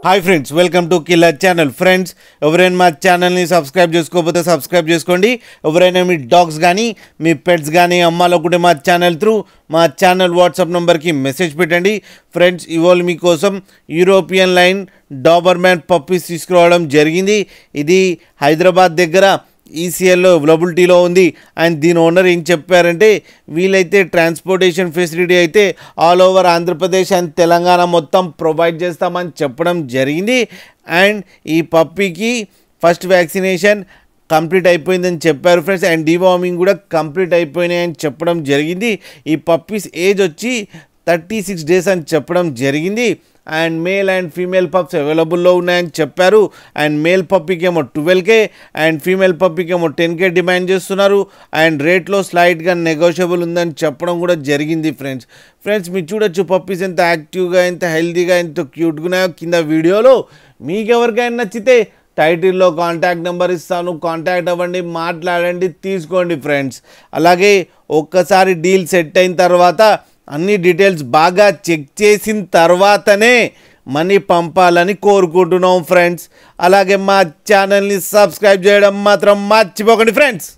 Hi friends, welcome to killer channel. Friends, ఎవరైనా మా ఛానల్ని సబ్స్క్రైబ్ చేసుకోకపోతే సబ్స్క్రైబ్ చేసుకోండి. ఎవరైనా మీ డాగ్స్ కానీ మీ పెట్స్ కానీ అమ్మాలనుకుంటే మా ఛానల్ త్రూ మా ఛానల్ వాట్సాప్ నెంబర్కి మెసేజ్ పెట్టండి. ఫ్రెండ్స్, ఇవాళ మీకోసం యూరోపియన్ లైన్ డాబర్మ్యాన్ పప్పీస్ తీసుకురావడం జరిగింది. ఇది హైదరాబాద్ దగ్గర ఈసీఎల్లో అవైలబిలిటీలో ఉంది. అండ్ దీని ఓనర్ ఏం చెప్పారంటే, వీలైతే ట్రాన్స్పోర్టేషన్ ఫెసిలిటీ అయితే all over Andhra Pradesh and Telangana మొత్తం ప్రొవైడ్ చేస్తామని చెప్పడం జరిగింది. అండ్ ఈ పప్పీకి ఫస్ట్ వ్యాక్సినేషన్ కంప్లీట్ అయిపోయిందని చెప్పారు ఫ్రెండ్స్. అండ్ డీవార్మింగ్ కూడా కంప్లీట్ అయిపోయినాయని చెప్పడం జరిగింది. ఈ పప్పీస్ ఏజ్ వచ్చి 36 days అని చెప్పడం జరిగింది. And male and female pups అవైలబుల్లో ఉన్నాయని చెప్పారు. అండ్ మేల్ పప్పీకి ఏమో 12K అండ్ ఫీమేల్ పప్పీకి ఏమో 10K డిమాండ్ చేస్తున్నారు. అండ్ రేట్లో స్లైట్గా నెగోషియబుల్ ఉందని చెప్పడం కూడా జరిగింది. ఫ్రెండ్స్ మీరు చూడొచ్చు పప్పీస్ ఎంత యాక్టివ్గా, ఎంత హెల్తీగా, ఎంత క్యూట్గా ఉన్నాయో కింద వీడియోలో. మీకు ఎవరికైనా నచ్చితే టైటిల్లో కాంటాక్ట్ నెంబర్ ఇస్తాను, కాంటాక్ట్ అవ్వండి, మాట్లాడండి, తీసుకోండి ఫ్రెండ్స్. అలాగే ఒక్కసారి డీల్ సెట్ అయిన తర్వాత అన్ని డీటెయిల్స్ బాగా చెక్ చేసిన తర్వాతనే మనీ పంపాలని కోరుకుంటున్నాం ఫ్రెండ్స్. అలాగే మా ఛానల్ని సబ్స్క్రైబ్ చేయడం మాత్రం మర్చిపోకండి ఫ్రెండ్స్.